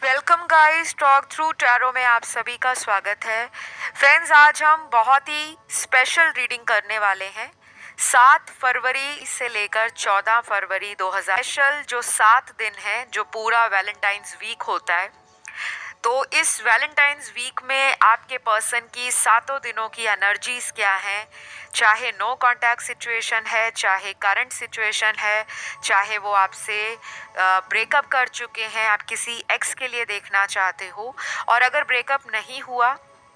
Welcome guys, talk through tarot में आप सभी का स्वागत है। फ्रेंड्स, आज हम बहुत ही स्पेशल रीडिंग करने वाले हैं। 7 फरवरी से लेकर 14 फरवरी 2000 स्पेशल जो 7 दिन है, जो पूरा वैलेंटाइंस वीक होता है। तो इस वैलेंटाइंस वीक में आपके पर्सन की 7 दिनों की एनर्जीज क्या हैं, चाहे नो कांटेक्ट सिचुएशन है, चाहे करंट सिचुएशन है, चाहे वो आपसे ब्रेकअप कर चुके हैं, आप किसी एक्स के लिए देखना चाहते हो, और अगर ब्रेकअप नहीं हुआ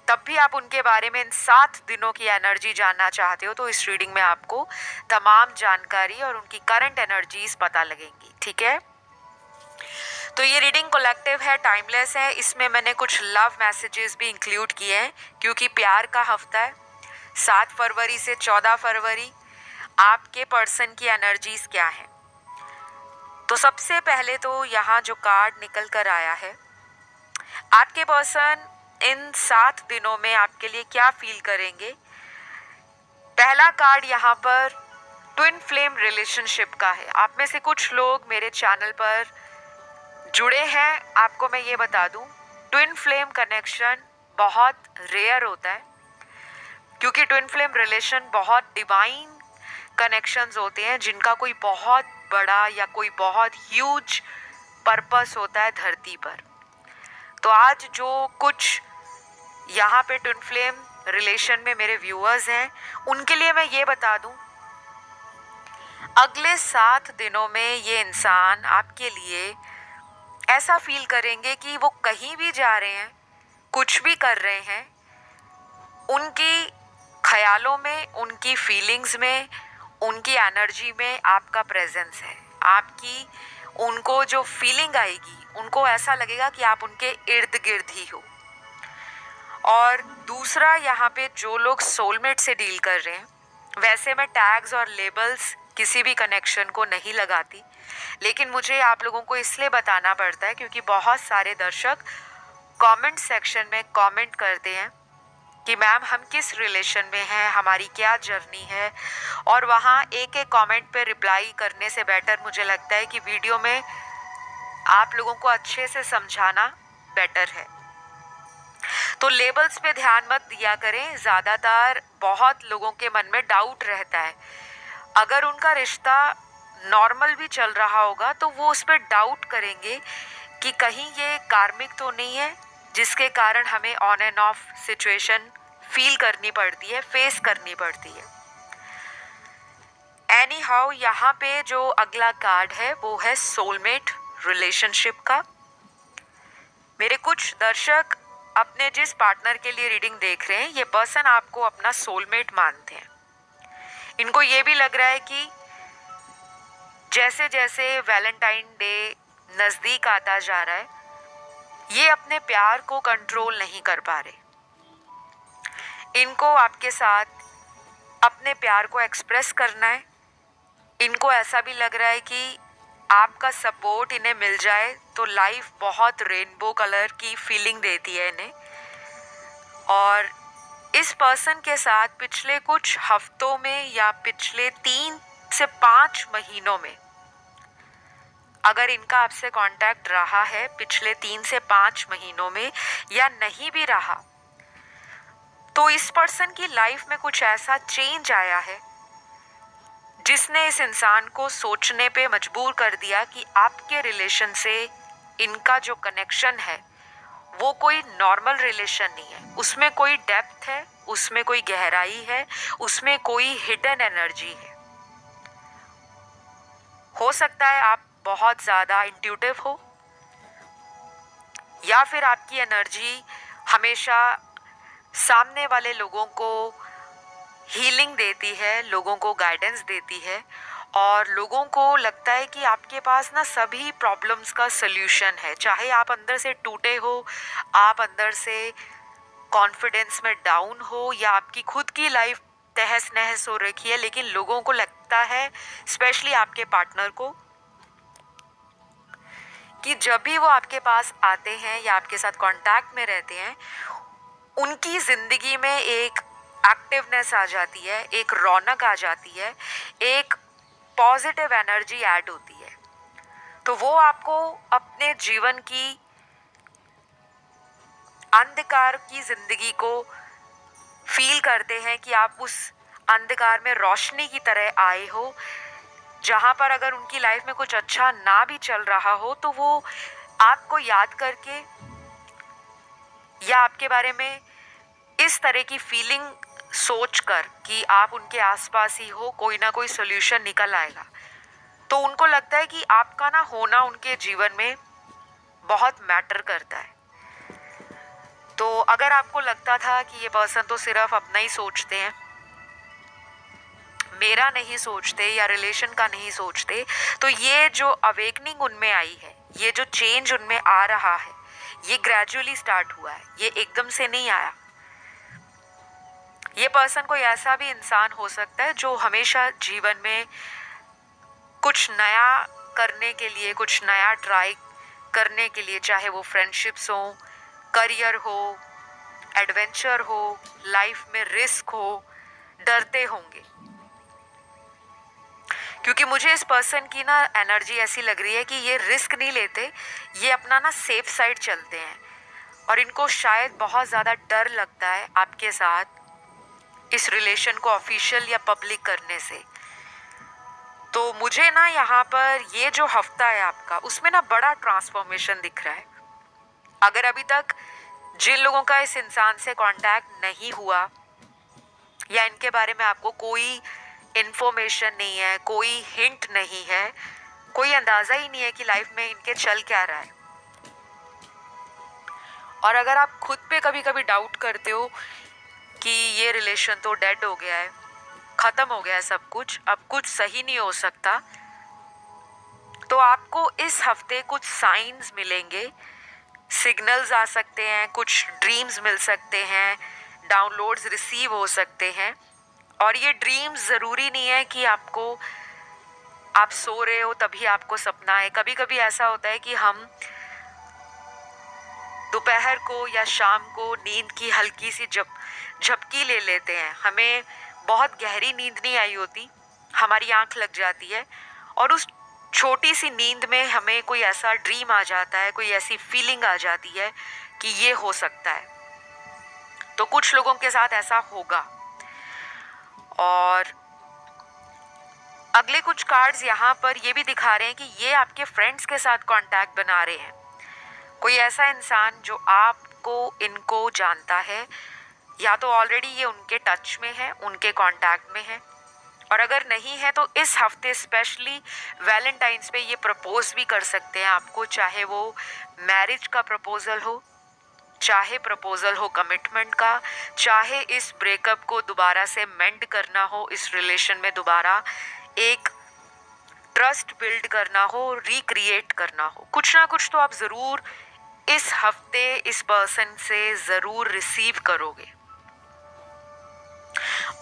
तब भी आप उनके बारे में इन 7 दिनों की एनर्जी जानना चाहते हो, तो इस रीडिंग में आपको तमाम जानकारी और उनकी करंट एनर्जीज पता लगेंगी। ठीक है, तो ये रीडिंग कलेक्टिव है, टाइमलेस है। इसमें मैंने कुछ लव मैसेजेस भी इंक्लूड किए हैं क्योंकि प्यार का हफ्ता है। 7 फरवरी से 14 फरवरी आपके पर्सन की एनर्जीज क्या है। तो सबसे पहले तो यहाँ जो कार्ड निकल कर आया है, आपके पर्सन इन 7 दिनों में आपके लिए क्या फील करेंगे। पहला कार्ड यहाँ पर ट्विन फ्लेम रिलेशनशिप का है। आप में से कुछ लोग मेरे चैनल पर जुड़े हैं। आपको मैं ये बता दूं, ट्विन फ्लेम कनेक्शन बहुत रेयर होता है क्योंकि ट्विन फ्लेम रिलेशन बहुत डिवाइन कनेक्शंस होते हैं जिनका कोई बहुत बड़ा या कोई बहुत ह्यूज पर्पस होता है धरती पर। तो आज जो कुछ यहाँ पे ट्विन फ्लेम रिलेशन में मेरे व्यूअर्स हैं, उनके लिए मैं ये बता दूं, अगले 7 दिनों में ये इंसान आपके लिए ऐसा फील करेंगे कि वो कहीं भी जा रहे हैं, कुछ भी कर रहे हैं, उनकी ख्यालों में, उनकी फीलिंग्स में, उनकी एनर्जी में आपका प्रेजेंस है। आपकी उनको जो फीलिंग आएगी, उनको ऐसा लगेगा कि आप उनके इर्द गिर्द ही हो। और दूसरा, यहाँ पे जो लोग सोलमेट से डील कर रहे हैं, वैसे मैं टैग्स और लेबल्स किसी भी कनेक्शन को नहीं लगाती, लेकिन मुझे आप लोगों को इसलिए बताना पड़ता है क्योंकि बहुत सारे दर्शक कमेंट सेक्शन में कमेंट करते हैं कि मैम हम किस रिलेशन में हैं, हमारी क्या जर्नी है, और वहाँ एक एक कमेंट पे रिप्लाई करने से बेटर मुझे लगता है कि वीडियो में आप लोगों को अच्छे से समझाना बेटर है। तो लेबल्स पे ध्यान मत दिया करें। ज़्यादातर बहुत लोगों के मन में डाउट रहता है, अगर उनका रिश्ता नॉर्मल भी चल रहा होगा तो वो उस पर डाउट करेंगे कि कहीं ये कार्मिक तो नहीं है जिसके कारण हमें on end of situation feel करनी पड़ती है, फेस करनी पड़ती है। एनी हाउ, यहाँ पे जो अगला कार्ड है वो है सोलमेट रिलेशनशिप का। मेरे कुछ दर्शक अपने जिस पार्टनर के लिए रीडिंग देख रहे हैं, ये पर्सन आपको अपना सोलमेट मानते हैं। इनको ये भी लग रहा है कि जैसे जैसे वैलेंटाइन डे नज़दीक आता जा रहा है, ये अपने प्यार को कंट्रोल नहीं कर पा रहे। इनको आपके साथ अपने प्यार को एक्सप्रेस करना है। इनको ऐसा भी लग रहा है कि आपका सपोर्ट इन्हें मिल जाए तो लाइफ बहुत रेनबो कलर की फीलिंग देती है इन्हें। और इस पर्सन के साथ पिछले कुछ हफ्तों में या पिछले 3 से 5 महीनों में अगर इनका आपसे कांटेक्ट रहा है, पिछले 3 से 5 महीनों में, या नहीं भी रहा, तो इस पर्सन की लाइफ में कुछ ऐसा चेंज आया है जिसने इस इंसान को सोचने पे मजबूर कर दिया कि आपके रिलेशन से इनका जो कनेक्शन है वो कोई नॉर्मल रिलेशन नहीं है। उसमें कोई डेप्थ है, उसमें कोई गहराई है, उसमें कोई हिडन एनर्जी है। हो सकता है आप बहुत ज़्यादा इंट्यूटिव हो, या फिर आपकी एनर्जी हमेशा सामने वाले लोगों को हीलिंग देती है, लोगों को गाइडेंस देती है, और लोगों को लगता है कि आपके पास ना सभी प्रॉब्लम्स का सल्यूशन है। चाहे आप अंदर से टूटे हो, आप अंदर से कॉन्फिडेंस में डाउन हो, या आपकी खुद की लाइफ तहस नहस हो रखी है, लेकिन लोगों को लगता है, स्पेशली आपके पार्टनर को, कि जब भी वो आपके पास आते हैं या आपके साथ कांटेक्ट में रहते हैं, उनकी ज़िंदगी में एक एक्टिवनेस आ जाती है, एक रौनक आ जाती है, एक पॉजिटिव एनर्जी ऐड होती है। तो वो आपको अपने जीवन की अंधकार की जिंदगी को फील करते हैं कि आप उस अंधकार में रोशनी की तरह आए हो, जहां पर अगर उनकी लाइफ में कुछ अच्छा ना भी चल रहा हो तो वो आपको याद करके या आपके बारे में इस तरह की फीलिंग सोचकर कि आप उनके आसपास ही हो, कोई ना कोई सोल्यूशन निकल आएगा, तो उनको लगता है कि आपका ना होना उनके जीवन में बहुत मैटर करता है। तो अगर आपको लगता था कि ये पर्सन तो सिर्फ अपना ही सोचते हैं, मेरा नहीं सोचते या रिलेशन का नहीं सोचते, तो ये जो अवेकनिंग उनमें आई है, ये जो चेंज उनमें आ रहा है, ये ग्रेजुअली स्टार्ट हुआ है, ये एकदम से नहीं आया। ये पर्सन कोई ऐसा भी इंसान हो सकता है जो हमेशा जीवन में कुछ नया करने के लिए, कुछ नया ट्राई करने के लिए, चाहे वो फ्रेंडशिप्स हो, करियर हो, एडवेंचर हो, लाइफ में रिस्क हो, डरते होंगे। क्योंकि मुझे इस पर्सन की ना एनर्जी ऐसी लग रही है कि ये रिस्क नहीं लेते, ये अपना ना सेफ साइड चलते हैं, और इनको शायद बहुत ज़्यादा डर लगता है आपके साथ इस रिलेशन को ऑफिशियल या पब्लिक करने से। तो मुझे ना यहाँ पर ये जो हफ्ता है आपका, उसमें ना बड़ा ट्रांसफॉर्मेशन दिख रहा है। अगर अभी तक जिन लोगों का इस इंसान से कांटेक्ट नहीं हुआ या इनके बारे में आपको कोई इन्फॉर्मेशन नहीं है, कोई हिंट नहीं है, कोई अंदाज़ा ही नहीं है कि लाइफ में इनके चल क्या रहा है, और अगर आप खुद पे कभी कभी डाउट करते हो कि ये रिलेशन तो डेड हो गया है, ख़त्म हो गया है सब कुछ, अब कुछ सही नहीं हो सकता, तो आपको इस हफ्ते कुछ साइंस मिलेंगे, सिग्नल्स आ सकते हैं, कुछ ड्रीम्स मिल सकते हैं, डाउनलोड्स रिसीव हो सकते हैं। और ये ड्रीम्स ज़रूरी नहीं है कि आप सो रहे हो तभी आपको सपना है। कभी कभी ऐसा होता है कि हम दोपहर को या शाम को नींद की हल्की सी झपकी ले लेते हैं, हमें बहुत गहरी नींद नहीं आई होती, हमारी आंख लग जाती है, और उस छोटी सी नींद में हमें कोई ऐसा ड्रीम आ जाता है, कोई ऐसी फीलिंग आ जाती है कि ये हो सकता है। तो कुछ लोगों के साथ ऐसा होगा। और अगले कुछ कार्ड्स यहाँ पर ये भी दिखा रहे हैं कि ये आपके फ्रेंड्स के साथ कांटेक्ट बना रहे हैं, कोई ऐसा इंसान जो आपको इनको जानता है, या तो ऑलरेडी ये उनके टच में है, उनके कांटेक्ट में है, और अगर नहीं है तो इस हफ्ते स्पेशली वैलेंटाइंस पे ये प्रपोज भी कर सकते हैं आपको, चाहे वो मैरिज का प्रपोजल हो, चाहे प्रपोजल हो कमिटमेंट का, चाहे इस ब्रेकअप को दोबारा से मेंड करना हो, इस रिलेशन में दोबारा एक ट्रस्ट बिल्ड करना हो, रिक्रिएट करना हो, कुछ ना कुछ तो आप ज़रूर इस हफ्ते इस पर्सन से ज़रूर रिसीव करोगे।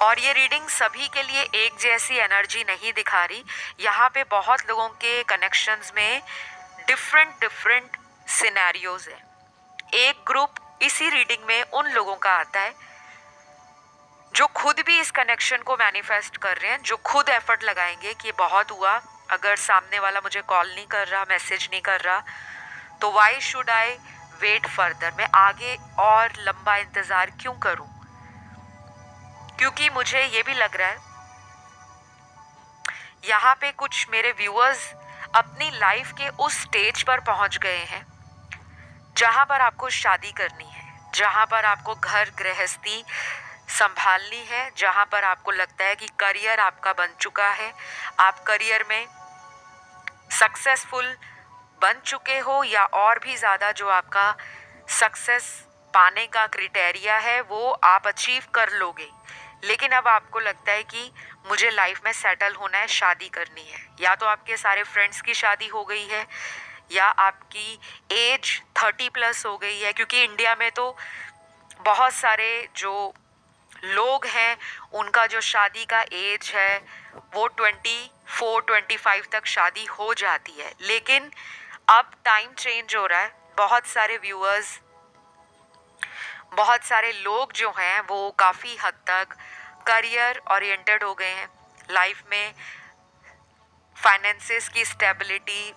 और ये रीडिंग सभी के लिए एक जैसी एनर्जी नहीं दिखा रही, यहाँ पे बहुत लोगों के कनेक्शंस में डिफरेंट सिनेरियोज हैं। एक ग्रुप इसी रीडिंग में उन लोगों का आता है जो खुद भी इस कनेक्शन को मैनिफेस्ट कर रहे हैं, जो खुद एफर्ट लगाएंगे कि बहुत हुआ, अगर सामने वाला मुझे कॉल नहीं कर रहा, मैसेज नहीं कर रहा, तो why should I wait further, मैं आगे और लंबा इंतज़ार क्यों करूं। क्योंकि मुझे ये भी लग रहा है यहाँ पे कुछ मेरे व्यूअर्स अपनी लाइफ के उस स्टेज पर पहुंच गए हैं जहां पर आपको शादी करनी है, जहां पर आपको घर गृहस्थी संभालनी है, जहां पर आपको लगता है कि करियर आपका बन चुका है, आप करियर में सक्सेसफुल बन चुके हो, या और भी ज़्यादा जो आपका सक्सेस पाने का क्राइटेरिया है वो आप अचीव कर लोगे, लेकिन अब आपको लगता है कि मुझे लाइफ में सेटल होना है, शादी करनी है। या तो आपके सारे फ्रेंड्स की शादी हो गई है, या आपकी एज 30+ हो गई है, क्योंकि इंडिया में तो बहुत सारे जो लोग हैं उनका जो शादी का एज है वो 24-25 तक शादी हो जाती है। लेकिन अब टाइम चेंज हो रहा है, बहुत सारे व्यूअर्स, बहुत सारे लोग जो हैं वो काफ़ी हद तक करियर ओरिएंटेड हो गए हैं, लाइफ में फाइनेंसेस की स्टेबिलिटी,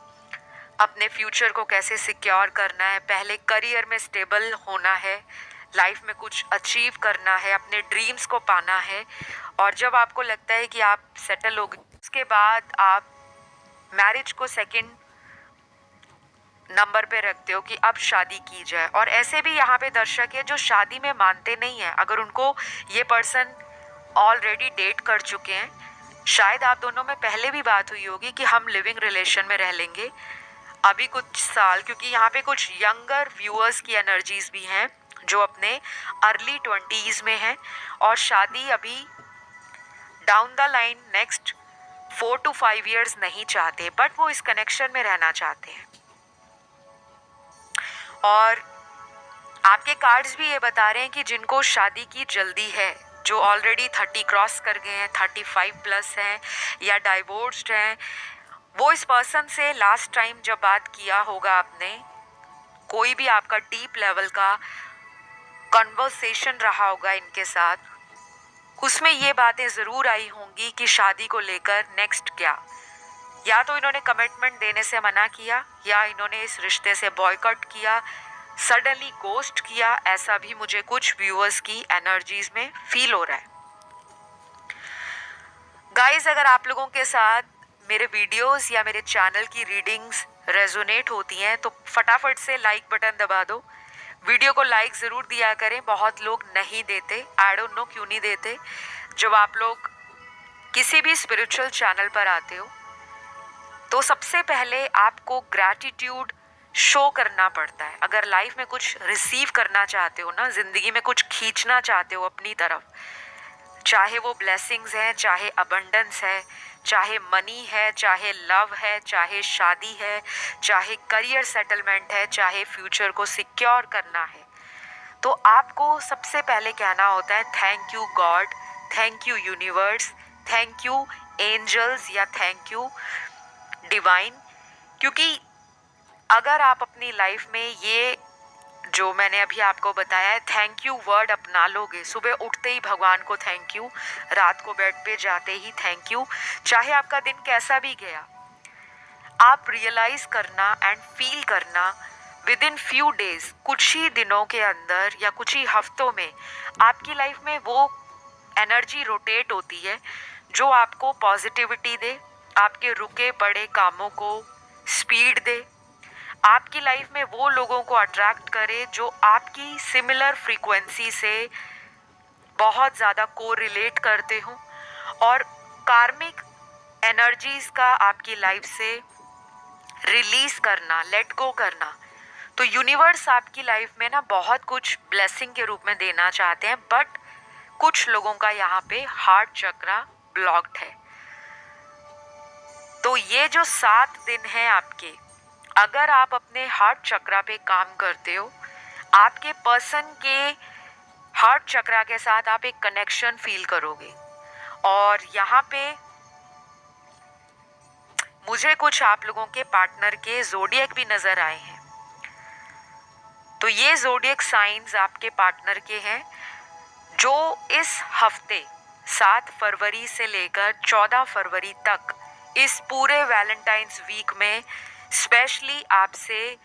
अपने फ्यूचर को कैसे सिक्योर करना है, पहले करियर में स्टेबल होना है, लाइफ में कुछ अचीव करना है, अपने ड्रीम्स को पाना है। और जब आपको लगता है कि आप सेटल हो गए, उसके बाद आप मैरिज को सेकंड नंबर पे रखते हो कि अब शादी की जाए। और ऐसे भी यहाँ पे दर्शक है जो शादी में मानते नहीं है। अगर उनको ये पर्सन ऑलरेडी डेट कर चुके हैं, शायद आप दोनों में पहले भी बात हुई होगी कि हम लिविंग रिलेशन में रह लेंगे अभी कुछ साल, क्योंकि यहाँ पे कुछ यंगर व्यूअर्स की एनर्जीज भी हैं जो अपने अर्ली 20s में हैं और शादी अभी down the line next 4 to 5 years नहीं चाहते, बट वो इस कनेक्शन में रहना चाहते हैं। और आपके कार्ड्स भी ये बता रहे हैं कि जिनको शादी की जल्दी है, जो ऑलरेडी 30 क्रॉस कर गए हैं, 35 प्लस हैं या डाइवोर्स्ड हैं, वो इस पर्सन से लास्ट टाइम जब बात किया होगा आपने, कोई भी आपका डीप लेवल का कन्वर्सेशन रहा होगा इनके साथ, उसमें ये बातें ज़रूर आई होंगी कि शादी को लेकर नेक्स्ट क्या। या तो इन्होंने कमिटमेंट देने से मना किया या इन्होंने इस रिश्ते से बॉयकॉट किया, सडनली गोस्ट किया। ऐसा भी मुझे कुछ व्यूअर्स की एनर्जीज में फील हो रहा है। गाइस, अगर आप लोगों के साथ मेरे वीडियोस या मेरे चैनल की रीडिंग्स रेजोनेट होती हैं तो फटाफट से लाइक बटन दबा दो। वीडियो को लाइक ज़रूर दिया करें, बहुत लोग नहीं देते, आई डोंट नो क्यों नहीं देते। जब आप लोग किसी भी स्पिरिचुअल चैनल पर आते हो तो सबसे पहले आपको ग्रैटिट्यूड शो करना पड़ता है। अगर लाइफ में कुछ रिसीव करना चाहते हो ना, ज़िंदगी में कुछ खींचना चाहते हो अपनी तरफ, चाहे वो ब्लेसिंग्स हैं, चाहे अबंडेंस है, चाहे मनी है, चाहे लव है, चाहे शादी है, चाहे करियर सेटलमेंट है, चाहे फ्यूचर को सिक्योर करना है, तो आपको सबसे पहले कहना होता है thank you God, thank you universe, thank you angels या थैंक यू डिवाइन। क्योंकि अगर आप अपनी लाइफ में ये जो मैंने अभी आपको बताया है थैंक यू वर्ड अपना लोगे, सुबह उठते ही भगवान को थैंक यू, रात को बेड पे जाते ही थैंक यू, चाहे आपका दिन कैसा भी गया, आप रियलाइज करना एंड फील करना विद इन फ्यू डेज, कुछ ही दिनों के अंदर या कुछ ही हफ्तों में आपकी लाइफ में वो एनर्जी रोटेट होती है जो आपको पॉजिटिविटी दे, आपके रुके पड़े कामों को स्पीड दे, आपकी लाइफ में वो लोगों को अट्रैक्ट करे जो आपकी सिमिलर फ्रीक्वेंसी से बहुत ज़्यादा कोरिलेट करते हों, और कार्मिक एनर्जीज का आपकी लाइफ से रिलीज करना, लेट गो करना। तो यूनिवर्स आपकी लाइफ में ना बहुत कुछ ब्लेसिंग के रूप में देना चाहते हैं, बट कुछ लोगों का यहाँ पे हार्ट चक्रा ब्लॉक्ड है। तो ये जो 7 दिन हैं आपके, अगर आप अपने हार्ट चक्रा पे काम करते हो, आपके पर्सन के हार्ट चक्रा के साथ आप एक कनेक्शन फील करोगे। और यहाँ पे मुझे कुछ आप लोगों के पार्टनर के ज़ोडिएक भी नज़र आए हैं। तो ये ज़ोडिएक साइंस आपके पार्टनर के हैं जो इस हफ्ते 7 फरवरी से लेकर 14 फरवरी तक इस पूरे वैलेंटाइंस वीक में स्पेशली आपसे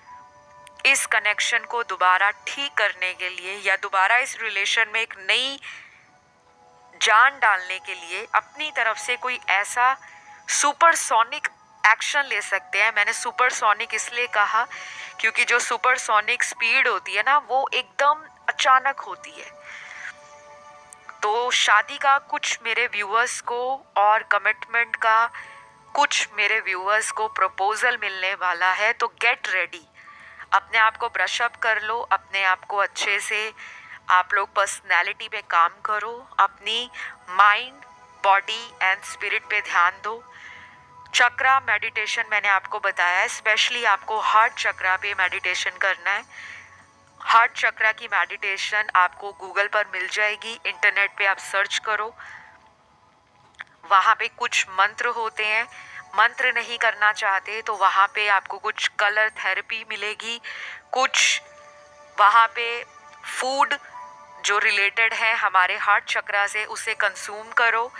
इस कनेक्शन को दोबारा ठीक करने के लिए या दोबारा इस रिलेशन में एक नई जान डालने के लिए अपनी तरफ से कोई ऐसा सुपरसोनिक एक्शन ले सकते हैं। मैंने सुपरसोनिक इसलिए कहा क्योंकि जो सुपरसोनिक स्पीड होती है ना, वो एकदम अचानक होती है। तो शादी का कुछ मेरे व्यूअर्स को और कमिटमेंट का कुछ मेरे व्यूअर्स को प्रपोजल मिलने वाला है। तो गेट रेडी, अपने आप को ब्रश अप कर लो, अपने आप को अच्छे से आप लोग पर्सनैलिटी पे काम करो, अपनी माइंड, बॉडी एंड स्पिरिट पे ध्यान दो। चक्रा मेडिटेशन मैंने आपको बताया है, स्पेशली आपको हार्ट चक्रा पे मेडिटेशन करना है। हार्ट चक्रा की मेडिटेशन आपको गूगल पर मिल जाएगी, इंटरनेट पे आप सर्च करो, वहाँ पे कुछ मंत्र होते हैं। मंत्र नहीं करना चाहते तो वहाँ पे आपको कुछ कलर थेरेपी मिलेगी, कुछ वहाँ पे फूड जो रिलेटेड है हमारे हार्ट चक्रा से, उसे कंज्यूम करो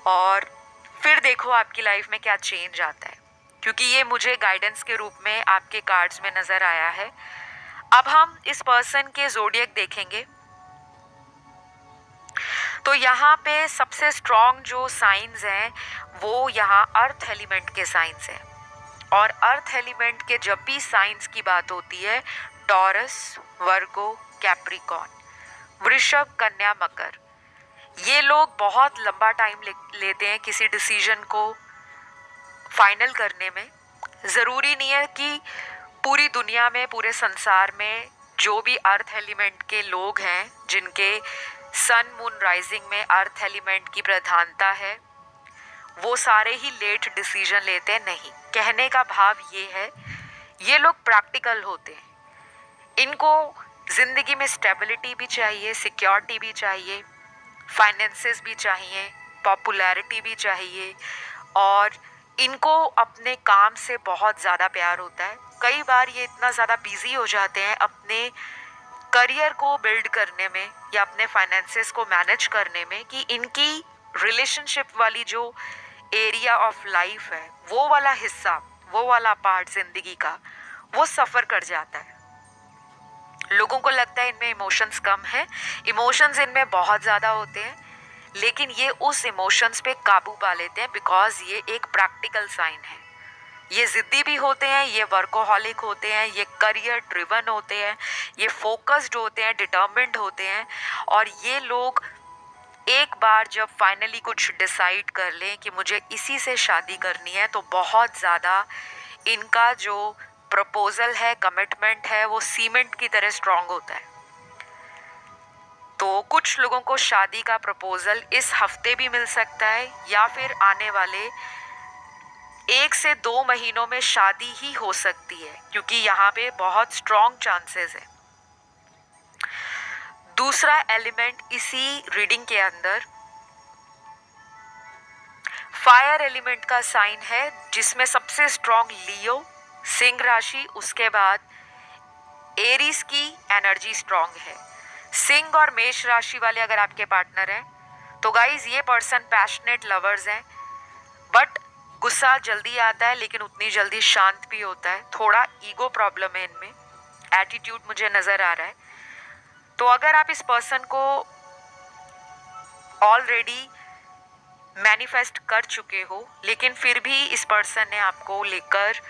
और फिर देखो आपकी लाइफ में क्या चेंज आता है। क्योंकि ये मुझे गाइडेंस के रूप में आपके कार्ड्स में नजर आया है। अब हम इस पर्सन के ज़ोडिएक देखेंगे। तो यहाँ पे सबसे स्ट्रॉन्ग जो साइंस हैं वो यहाँ अर्थ एलिमेंट के साइंस हैं, और अर्थ एलिमेंट के जब भी साइंस की बात होती है, टॉरस, वर्गो, कैप्रिकॉर्न, वृषभ, कन्या, मकर, ये लोग बहुत लंबा टाइम लेते हैं किसी डिसीजन को फाइनल करने में। ज़रूरी नहीं है कि पूरी दुनिया में, पूरे संसार में जो भी अर्थ एलिमेंट के लोग हैं, जिनके सन मून राइजिंग में अर्थ एलिमेंट की प्रधानता है, वो सारे ही लेट डिसीजन लेते हैं। नहीं, कहने का भाव ये है, ये लोग प्रैक्टिकल होते हैं। इनको ज़िंदगी में स्टेबिलिटी भी चाहिए, सिक्योरिटी भी चाहिए, फाइनेंसेस भी चाहिए, पॉपुलैरिटी भी चाहिए, और इनको अपने काम से बहुत ज़्यादा प्यार होता है। कई बार ये इतना ज़्यादा बिजी हो जाते हैं अपने करियर को बिल्ड करने में या अपने फाइनेंसेस को मैनेज करने में, कि इनकी रिलेशनशिप वाली जो एरिया ऑफ लाइफ है, वो वाला हिस्सा, वो वाला पार्ट ज़िंदगी का, वो सफ़र कर जाता है। लोगों को लगता है इनमें इमोशंस कम है, इमोशंस इनमें बहुत ज़्यादा होते हैं, लेकिन ये उस इमोशंस पे काबू पा लेते हैं बिकॉज ये एक प्रैक्टिकल साइन है। ये ज़िद्दी भी होते हैं, ये वर्कोहॉलिक होते हैं, ये करियर ड्रिवन होते हैं, ये फोकस्ड होते हैं, डिटर्मिन्ड होते हैं, और ये लोग एक बार जब फाइनली कुछ डिसाइड कर लें कि मुझे इसी से शादी करनी है, तो बहुत ज़्यादा इनका जो प्रपोजल है, कमिटमेंट है, वो सीमेंट की तरह स्ट्रॉन्ग होता है। तो कुछ लोगों को शादी का प्रपोजल इस हफ्ते भी मिल सकता है, या फिर आने वाले 1 से 2 महीनों में शादी ही हो सकती है, क्योंकि यहाँ पे बहुत स्ट्रॉन्ग चांसेस है। दूसरा एलिमेंट इसी रीडिंग के अंदर फायर एलिमेंट का साइन है, जिसमें सबसे स्ट्रॉन्ग लियो, सिंह राशि, उसके बाद एरीज की एनर्जी स्ट्रॉन्ग है। सिंह और मेष राशि वाले अगर आपके पार्टनर हैं, तो गाइज ये पर्सन पैशनेट लवर्स हैं, बट गुस्सा जल्दी आता है, लेकिन उतनी जल्दी शांत भी होता है। थोड़ा ईगो प्रॉब्लम है इनमें, एटीट्यूड मुझे नज़र आ रहा है। तो अगर आप इस पर्सन को ऑलरेडी मैनिफेस्ट कर चुके हो, लेकिन फिर भी इस पर्सन ने आपको लेकर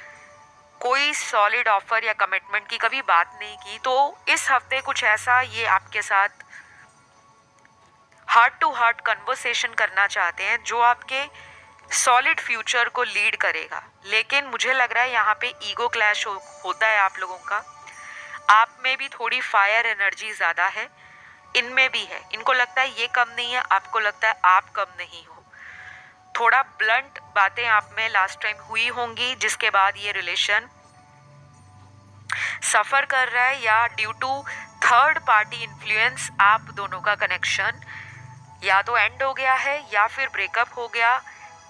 कोई सॉलिड ऑफर या कमिटमेंट की कभी बात नहीं की, तो इस हफ्ते कुछ ऐसा ये आपके साथ हार्ट टू हार्ट कन्वर्सेशन करना चाहते हैं, जो आपके सॉलिड फ्यूचर को लीड करेगा। लेकिन मुझे लग रहा है यहाँ पे ईगो क्लैश होता है आप लोगों का। आप में भी थोड़ी फायर एनर्जी ज़्यादा है, इनमें भी है। इनको लगता है ये कम नहीं है, आपको लगता है आप कम नहीं हो। थोड़ा ब्लंट बातें आप में लास्ट टाइम हुई होंगी, जिसके बाद ये रिलेशन सफ़र कर रहा है, या due to third party influence आप दोनों का कनेक्शन या तो एंड हो गया है, या फिर ब्रेकअप हो गया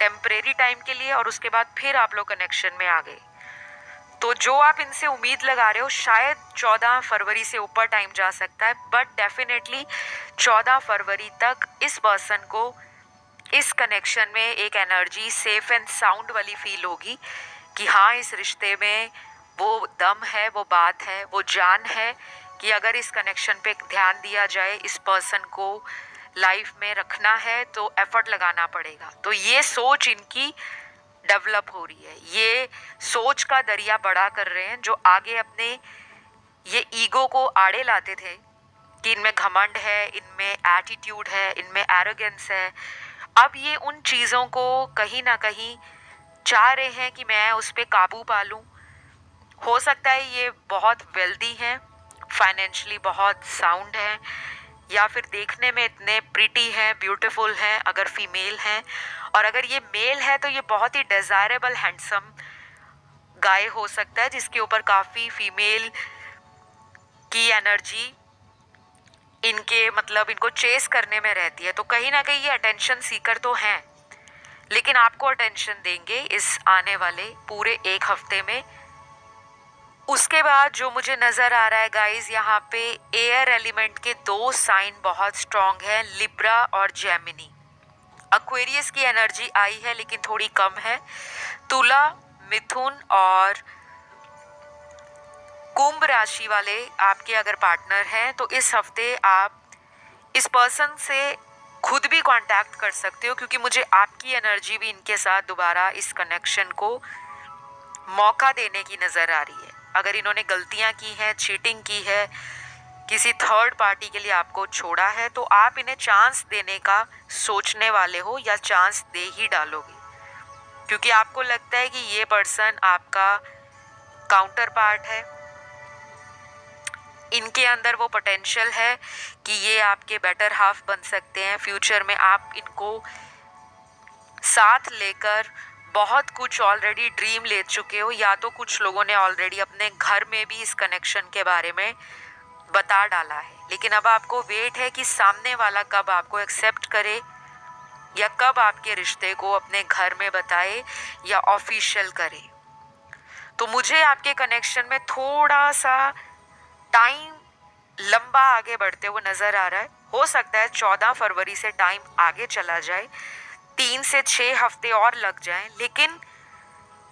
टेम्परेरी टाइम के लिए, और उसके बाद फिर आप लोग कनेक्शन में आ गए। तो जो आप इनसे उम्मीद लगा रहे हो, शायद 14 फरवरी से ऊपर टाइम जा सकता है, बट डेफिनेटली 14 फरवरी तक इस पर्सन को इस कनेक्शन में एक एनर्जी सेफ एंड साउंड वाली फील होगी, कि हाँ, इस रिश्ते में वो दम है, वो बात है, वो जान है, कि अगर इस कनेक्शन पे ध्यान दिया जाए, इस पर्सन को लाइफ में रखना है, तो एफर्ट लगाना पड़ेगा। तो ये सोच इनकी डेवलप हो रही है, ये सोच का दरिया बड़ा कर रहे हैं, जो आगे अपने ये ईगो को आड़े लाते थे कि इनमें घमंड है, इनमें एटीट्यूड है, इनमें एरोगेंस है। अब ये उन चीज़ों को कहीं ना कहीं चाह रहे हैं कि मैं उस पर काबू पा लूँ। हो सकता है ये बहुत वेल्दी हैं, फाइनेंशियली बहुत साउंड हैं, या फिर देखने में इतने प्रिटी हैं, ब्यूटीफुल हैं अगर फीमेल हैं, और अगर ये मेल है तो ये बहुत ही डिज़ायरेबल हैंडसम गाय हो सकता है, जिसके ऊपर काफ़ी फीमेल की एनर्जी इनके मतलब इनको चेस करने में रहती है। तो कहीं ना कहीं ये अटेंशन सीकर तो हैं, लेकिन आपको अटेंशन देंगे इस आने वाले पूरे 1 हफ्ते में। उसके बाद जो मुझे नज़र आ रहा है गाइज, यहाँ पे एयर एलिमेंट के 2 साइन बहुत स्ट्रॉन्ग हैं, लिब्रा और जेमिनी। एक्वेरियस की एनर्जी आई है, लेकिन थोड़ी कम है। तुला, मिथुन और कुंभ राशि वाले आपके अगर पार्टनर हैं तो इस हफ्ते आप इस पर्सन से खुद भी कांटेक्ट कर सकते हो, क्योंकि मुझे आपकी एनर्जी भी इनके साथ दोबारा इस कनेक्शन को मौका देने की नज़र आ रही है। अगर इन्होंने गलतियां की हैं, चीटिंग की है, किसी थर्ड पार्टी के लिए आपको छोड़ा है, तो आप इन्हें चांस देने का सोचने वाले हो या चांस दे ही डालोगे, क्योंकि आपको लगता है कि ये पर्सन आपका काउंटर पार्ट है। इनके अंदर वो पोटेंशियल है कि ये आपके बेटर हाफ बन सकते हैं। फ्यूचर में आप इनको साथ लेकर बहुत कुछ ऑलरेडी ड्रीम ले चुके हो, या तो कुछ लोगों ने ऑलरेडी अपने घर में भी इस कनेक्शन के बारे में बता डाला है, लेकिन अब आपको वेट है कि सामने वाला कब आपको एक्सेप्ट करे या कब आपके रिश्ते को अपने घर में बताए या ऑफिशियल करे। तो मुझे आपके कनेक्शन में थोड़ा सा टाइम लंबा आगे बढ़ते हुए नजर आ रहा है। हो सकता है 14 फरवरी से टाइम आगे चला जाए, 3 से 6 हफ्ते और लग जाएं, लेकिन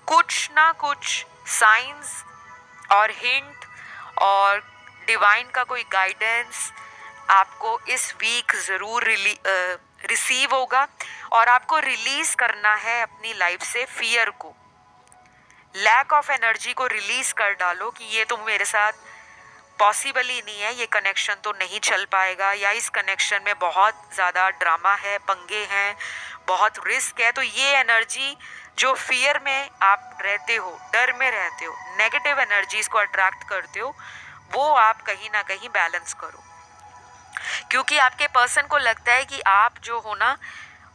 कुछ ना कुछ साइंस और हिंट और डिवाइन का कोई गाइडेंस आपको इस वीक ज़रूर रिसीव होगा, और आपको रिलीज करना है अपनी लाइफ से फियर को, लैक ऑफ एनर्जी को रिलीज कर डालो कि ये तो मेरे साथ पॉसिबल ही नहीं है, ये कनेक्शन तो नहीं चल पाएगा, या इस कनेक्शन में बहुत ज़्यादा ड्रामा है, पंगे हैं, बहुत रिस्क है। तो ये एनर्जी जो फियर में आप रहते हो, डर में रहते हो, नेगेटिव एनर्जीज को अट्रैक्ट करते हो, वो आप कहीं ना कहीं बैलेंस करो, क्योंकि आपके पर्सन को लगता है कि आप जो हो ना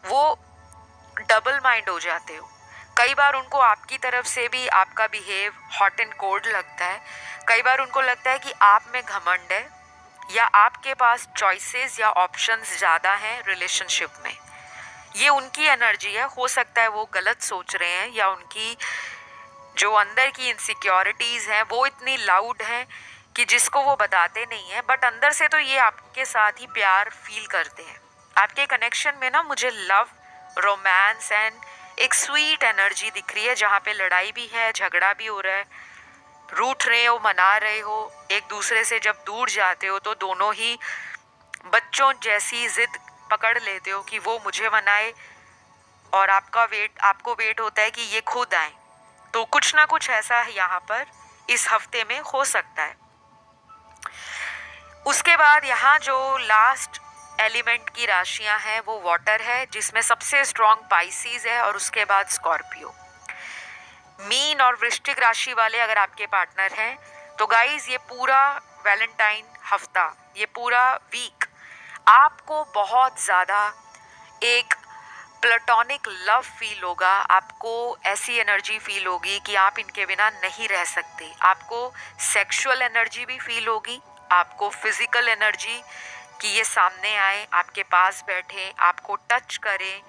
वो डबल माइंड हो जाते हो। कई बार उनको आपकी तरफ से भी आपका बिहेव हॉट एंड कोल्ड लगता है, कई बार उनको लगता है कि आप में घमंड है या आपके पास चॉइसेस या ऑप्शंस ज़्यादा हैं रिलेशनशिप में। ये उनकी एनर्जी है, हो सकता है वो गलत सोच रहे हैं, या उनकी जो अंदर की इनसिक्योरिटीज़ हैं वो इतनी लाउड हैं कि जिसको वो बताते नहीं हैं, बट अंदर से तो ये आपके साथ ही प्यार फील करते हैं। आपके कनेक्शन में ना मुझे लव, रोमांस एंड एक स्वीट एनर्जी दिख रही है, जहाँ पे लड़ाई भी है, झगड़ा भी हो रहा है, रूठ रहे हो, मना रहे हो, एक दूसरे से जब दूर जाते हो तो दोनों ही बच्चों जैसी जिद पकड़ लेते हो कि वो मुझे मनाए, और आपको वेट होता है कि ये खुद आए। तो कुछ ना कुछ ऐसा यहाँ पर इस हफ्ते में हो सकता है। उसके बाद यहाँ जो लास्ट एलिमेंट की राशियां हैं वो वाटर है, जिसमें सबसे स्ट्रॉन्ग पाइसीज है और उसके बाद स्कॉर्पियो। मीन और वृश्चिक राशि वाले अगर आपके पार्टनर हैं तो गाइज ये पूरा वैलेंटाइन हफ्ता, ये पूरा वीक आपको बहुत ज़्यादा एक प्लेटोनिक लव फील होगा। आपको ऐसी एनर्जी फील होगी कि आप इनके बिना नहीं रह सकते। आपको सेक्सुअल एनर्जी भी फील होगी, आपको फिजिकल एनर्जी कि ये सामने आए, आपके पास बैठे, आपको टच करें,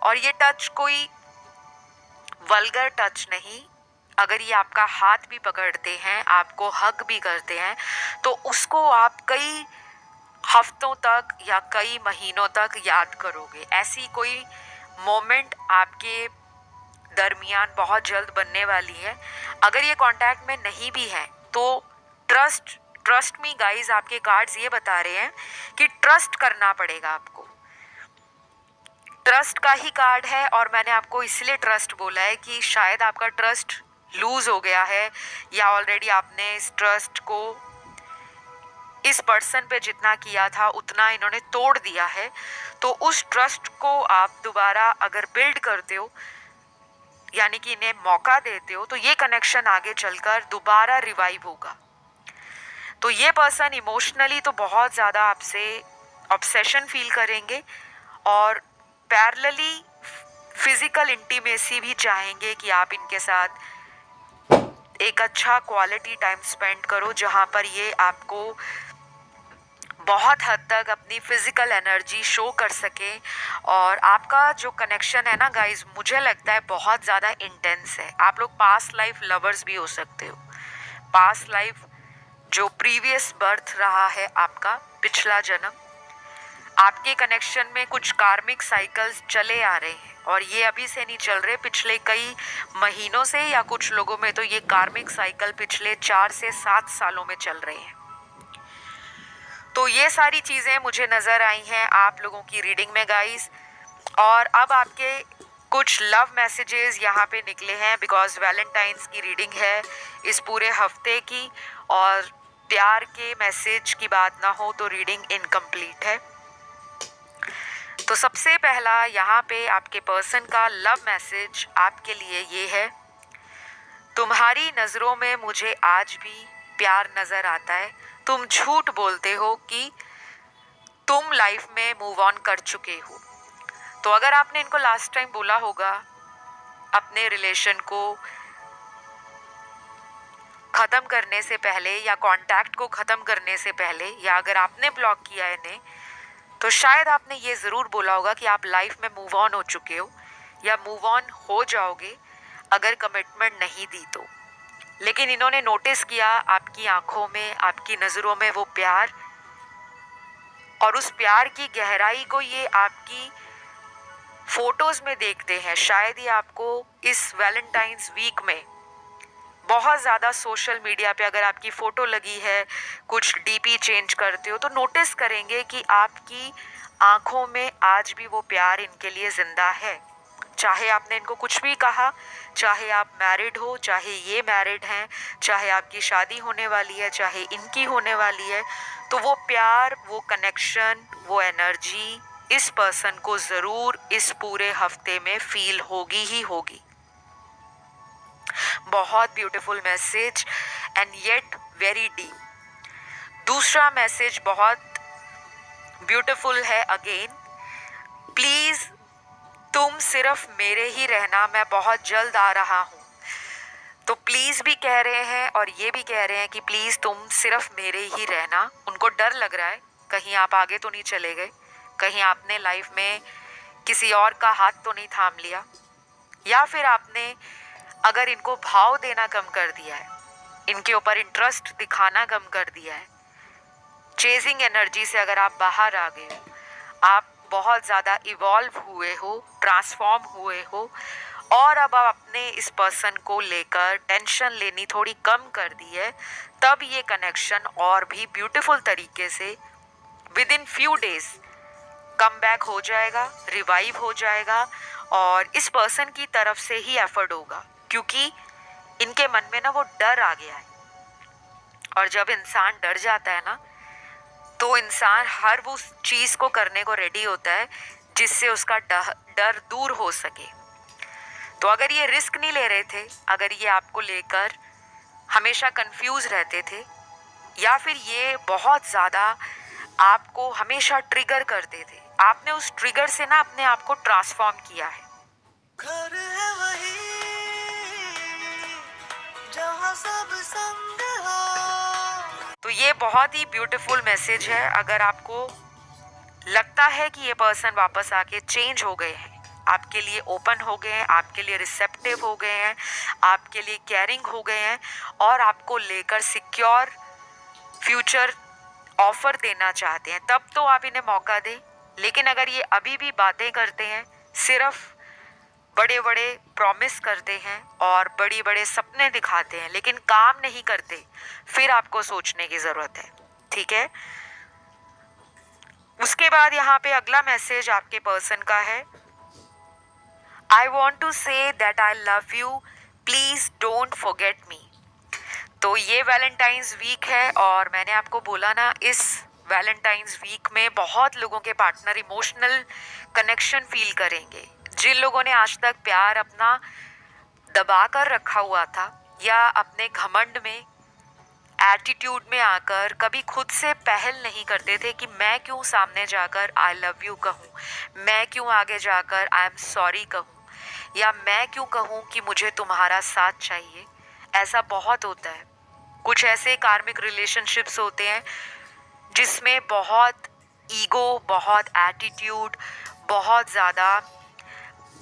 और ये टच कोई वल्गर टच नहीं। अगर ये आपका हाथ भी पकड़ते हैं, आपको हग भी करते हैं, तो उसको आप कई हफ्तों तक या कई महीनों तक याद करोगे। ऐसी कोई मोमेंट आपके दरमियान बहुत जल्द बनने वाली है। अगर ये कांटेक्ट में नहीं भी है तो ट्रस्ट मी गाइज, आपके कार्ड्स ये बता रहे हैं कि ट्रस्ट करना पड़ेगा आपको। ट्रस्ट का ही कार्ड है, और मैंने आपको इसलिए ट्रस्ट बोला है कि शायद आपका ट्रस्ट लूज हो गया है, या ऑलरेडी आपने इस ट्रस्ट को इस पर्सन पे जितना किया था उतना इन्होंने तोड़ दिया है। तो उस ट्रस्ट को आप दोबारा अगर बिल्ड करते हो, यानी कि इन्हें मौका देते हो, तो ये कनेक्शन आगे चलकर दोबारा रिवाइव होगा। तो ये पर्सन इमोशनली तो बहुत ज़्यादा आपसे ऑब्सेशन फील करेंगे, और पैरेलली फिजिकल इंटीमेसी भी चाहेंगे कि आप इनके साथ एक अच्छा क्वालिटी टाइम स्पेंड करो, जहाँ पर ये आपको बहुत हद तक अपनी फिजिकल एनर्जी शो कर सके। और आपका जो कनेक्शन है ना गाइज, मुझे लगता है बहुत ज़्यादा इंटेंस है। आप लोग पास्ट लाइफ लवर्स भी हो सकते हो। पास्ट लाइफ जो प्रीवियस बर्थ रहा है आपका पिछला जन्म, आपके कनेक्शन में कुछ कार्मिक साइकिल्स चले आ रहे हैं, और ये अभी से नहीं चल रहे, पिछले कई महीनों से, या कुछ लोगों में तो ये कार्मिक साइकिल पिछले 4 से 7 सालों में चल रहे हैं। तो ये सारी चीज़ें मुझे नज़र आई हैं आप लोगों की रीडिंग में गाइस। और अब आपके कुछ लव मैसेजेस यहाँ पे निकले हैं, बिकॉज वैलेंटाइंस की रीडिंग है इस पूरे हफ्ते की, और प्यार के मैसेज की बात ना हो तो रीडिंग इनकम्प्लीट है। तो सबसे पहला यहाँ पे आपके पर्सन का लव मैसेज आपके लिए ये है, तुम्हारी नज़रों में मुझे आज भी प्यार नज़र आता है। तुम झूठ बोलते हो कि तुम लाइफ में मूव ऑन कर चुके हो। तो अगर आपने इनको लास्ट टाइम बोला होगा अपने रिलेशन को ख़त्म करने से पहले, या कांटेक्ट को ख़त्म करने से पहले, या अगर आपने ब्लॉक किया है इन्हें, तो शायद आपने ये ज़रूर बोला होगा कि आप लाइफ में मूव ऑन हो चुके हो या मूव ऑन हो जाओगे अगर कमिटमेंट नहीं दी तो। लेकिन इन्होंने नोटिस किया आपकी आंखों में, आपकी नज़रों में वो प्यार, और उस प्यार की गहराई को ये आपकी फोटोज़ में देखते हैं। शायद ही आपको इस वैलेंटाइंस वीक में बहुत ज़्यादा सोशल मीडिया पे अगर आपकी फ़ोटो लगी है, कुछ डीपी चेंज करते हो, तो नोटिस करेंगे कि आपकी आँखों में आज भी वो प्यार इनके लिए ज़िंदा है। चाहे आपने इनको कुछ भी कहा, चाहे आप मैरिड हो, चाहे ये मैरिड हैं, चाहे आपकी शादी होने वाली है, चाहे इनकी होने वाली है, तो वो प्यार, वो कनेक्शन, वो एनर्जी इस पर्सन को ज़रूर इस पूरे हफ्ते में फील होगी ही होगी। बहुत beautiful message and yet very deep. दूसरा मैसेज बहुत ब्यूटीफुल है अगेन, प्लीज़ तुम सिर्फ मेरे ही रहना, मैं बहुत जल्द आ रहा हूँ। तो प्लीज़ भी कह रहे हैं और ये भी कह रहे हैं कि प्लीज़ तुम सिर्फ मेरे ही रहना। उनको डर लग रहा है कहीं आप आगे तो नहीं चले गए, कहीं आपने लाइफ में किसी और का हाथ तो नहीं थाम लिया, या फिर आपने अगर इनको भाव देना कम कर दिया है, इनके ऊपर इंटरेस्ट दिखाना कम कर दिया है, चेजिंग एनर्जी से अगर आप बाहर आ गए हो, आप बहुत ज़्यादा इवॉल्व हुए हो, ट्रांसफॉर्म हुए हो, और अब आप अपने इस पर्सन को लेकर टेंशन लेनी थोड़ी कम कर दी है, तब ये कनेक्शन और भी ब्यूटीफुल तरीके से with in few days come back हो जाएगा, रिवाइव हो जाएगा, और इस पर्सन की तरफ से ही एफर्ट होगा, क्योंकि इनके मन में ना वो डर आ गया है। और जब इंसान डर जाता है ना, तो इंसान हर वो चीज़ को करने को रेडी होता है जिससे उसका डर दूर हो सके। तो अगर ये रिस्क नहीं ले रहे थे, अगर ये आपको लेकर हमेशा कंफ्यूज रहते थे, या फिर ये बहुत ज़्यादा आपको हमेशा ट्रिगर करते थे, आपने उस ट्रिगर से ना अपने आप को ट्रांसफॉर्म किया है। घर है वही जहाँ सब संग हो। तो ये बहुत ही ब्यूटीफुल मैसेज है। अगर आपको लगता है कि ये पर्सन वापस आके चेंज हो गए हैं, आपके लिए ओपन हो गए हैं, आपके लिए रिसेप्टिव हो गए हैं, आपके लिए केयरिंग हो गए हैं, और आपको लेकर सिक्योर फ्यूचर ऑफर देना चाहते हैं, तब तो आप इन्हें मौका दें। लेकिन अगर ये अभी भी बातें करते हैं, सिर्फ बड़े बड़े प्रॉमिस करते हैं और बड़ी बड़े सपने दिखाते हैं, लेकिन काम नहीं करते, फिर आपको सोचने की ज़रूरत है, ठीक है। उसके बाद यहाँ पे अगला मैसेज आपके पर्सन का है, I want to say that I love you, please don't forget me. तो ये वैलेंटाइंस वीक है, और मैंने आपको बोला ना, इस वैलेंटाइंस वीक में बहुत लोगों के पार्टनर इमोशनल कनेक्शन फील करेंगे। जिन लोगों ने आज तक प्यार अपना दबा कर रखा हुआ था, या अपने घमंड में, एटीट्यूड में आकर कभी खुद से पहल नहीं करते थे कि मैं क्यों सामने जाकर आई लव यू कहूँ, मैं क्यों आगे जाकर आई एम सॉरी कहूँ, या मैं क्यों कहूँ कि मुझे तुम्हारा साथ चाहिए। ऐसा बहुत होता है। कुछ ऐसे कार्मिक रिलेशनशिप्स होते हैं जिसमें बहुत ईगो, बहुत एटीट्यूड, बहुत ज़्यादा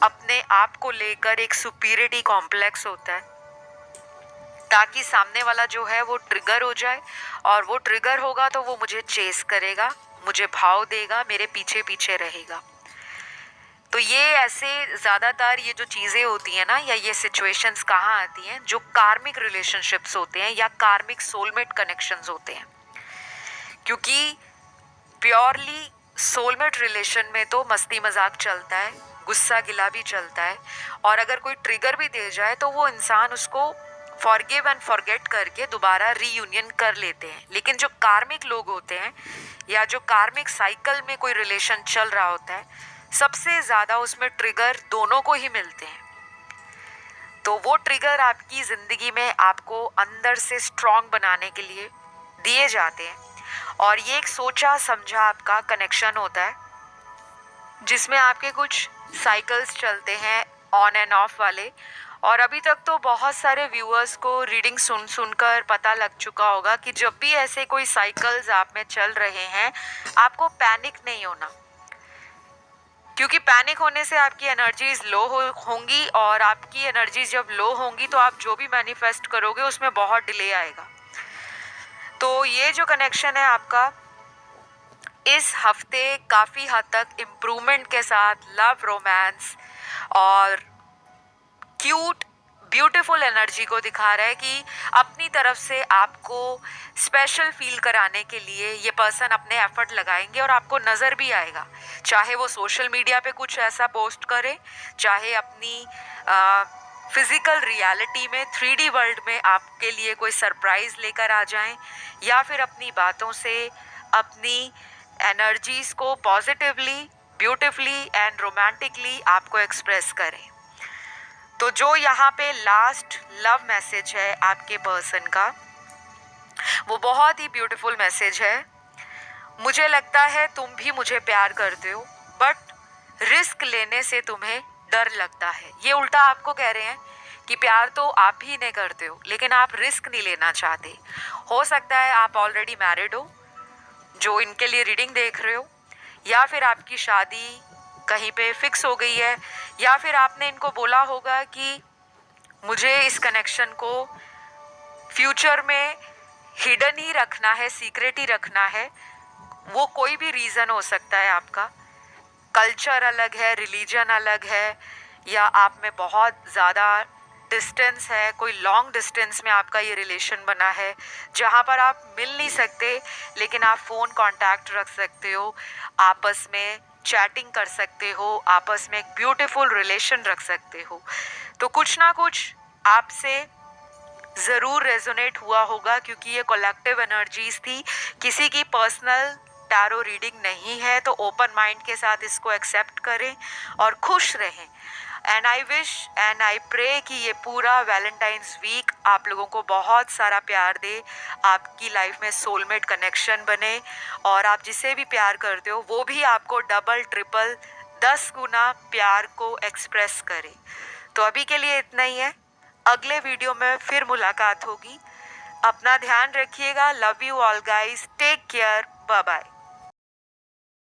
अपने आप को लेकर एक सुपीरियरिटी कॉम्प्लेक्स होता है, ताकि सामने वाला जो है वो ट्रिगर हो जाए, और वो ट्रिगर होगा तो वो मुझे चेस करेगा, मुझे भाव देगा, मेरे पीछे पीछे रहेगा। तो ये ऐसे ज़्यादातर ये जो चीज़ें होती हैं ना, या ये सिचुएशंस कहाँ आती हैं, जो कार्मिक रिलेशनशिप्स होते हैं या कार्मिक सोलमेट कनेक्शंस होते हैं। क्योंकि प्योरली सोलमेट रिलेशन में तो मस्ती मजाक चलता है, गुस्सा गिला भी चलता है, और अगर कोई ट्रिगर भी दे जाए तो वो इंसान उसको फॉरगिव एंड फॉरगेट करके दोबारा रीयूनियन कर लेते हैं। लेकिन जो कार्मिक लोग होते हैं या जो कार्मिक साइकिल में कोई रिलेशन चल रहा होता है, सबसे ज़्यादा उसमें ट्रिगर दोनों को ही मिलते हैं। तो वो ट्रिगर आपकी ज़िंदगी में आपको अंदर से स्ट्रॉन्ग बनाने के लिए दिए जाते हैं, और ये एक सोचा समझा आपका कनेक्शन होता है जिसमें आपके कुछ साइकिल्स चलते हैं ऑन एंड ऑफ वाले। और अभी तक तो बहुत सारे व्यूअर्स को रीडिंग सुन सुनकर पता लग चुका होगा कि जब भी ऐसे कोई साइकिल्स आप में चल रहे हैं, आपको पैनिक नहीं होना, क्योंकि पैनिक होने से आपकी एनर्जीज लो होंगी, और आपकी एनर्जीज जब लो होंगी तो आप जो भी मैनिफेस्ट करोगे उसमें बहुत डिले आएगा। तो ये जो कनेक्शन है आपका इस हफ्ते काफ़ी हद तक इम्प्रूवमेंट के साथ लव, रोमांस और क्यूट ब्यूटीफुल एनर्जी को दिखा रहा है कि अपनी तरफ से आपको स्पेशल फील कराने के लिए ये पर्सन अपने एफर्ट लगाएंगे, और आपको नज़र भी आएगा, चाहे वो सोशल मीडिया पे कुछ ऐसा पोस्ट करे, चाहे अपनी फिजिकल रियलिटी में 3D वर्ल्ड में आपके लिए कोई सरप्राइज लेकर आ जाएं, या फिर अपनी बातों से अपनी एनर्जीज को पॉजिटिवली, ब्यूटिफुली एंड रोमांटिकली आपको एक्सप्रेस करें। तो जो यहाँ पे लास्ट लव मैसेज है आपके पर्सन का, वो बहुत ही ब्यूटीफुल मैसेज है। मुझे लगता है तुम भी मुझे प्यार करते हो, बट रिस्क लेने से तुम्हें डर लगता है। ये उल्टा आपको कह रहे हैं कि प्यार तो आप ही नहीं करते हो, लेकिन आप रिस्क नहीं लेना चाहते। हो सकता है आप ऑलरेडी मैरिड हो जो इनके लिए रीडिंग देख रहे हो, या फिर आपकी शादी कहीं पे फिक्स हो गई है, या फिर आपने इनको बोला होगा कि मुझे इस कनेक्शन को फ्यूचर में हिडन ही रखना है, सीक्रेट ही रखना है। वो कोई भी रीज़न हो सकता है, आपका कल्चर अलग है, रिलीजन अलग है, या आप में बहुत ज़्यादा डिस्टेंस है, कोई लॉन्ग डिस्टेंस में आपका ये रिलेशन बना है जहाँ पर आप मिल नहीं सकते, लेकिन आप फ़ोन कांटेक्ट रख सकते हो, आपस में चैटिंग कर सकते हो, आपस में एक ब्यूटीफुल रिलेशन रख सकते हो। तो कुछ ना कुछ आपसे ज़रूर रेजोनेट हुआ होगा, क्योंकि ये कलेक्टिव एनर्जीज थी, किसी की पर्सनल टैरो रीडिंग नहीं है। तो ओपन माइंड के साथ इसको एक्सेप्ट करें और खुश रहें। And I wish and I pray कि ये पूरा वैलेंटाइंस वीक आप लोगों को बहुत सारा प्यार दे, आपकी लाइफ में सोलमेट कनेक्शन बने, और आप जिसे भी प्यार करते हो वो भी आपको डबल ट्रिपल 10 गुना प्यार को एक्सप्रेस करे। तो अभी के लिए इतना ही है, अगले वीडियो में फिर मुलाकात होगी। अपना ध्यान रखिएगा। Love you all guys, take care, bye bye.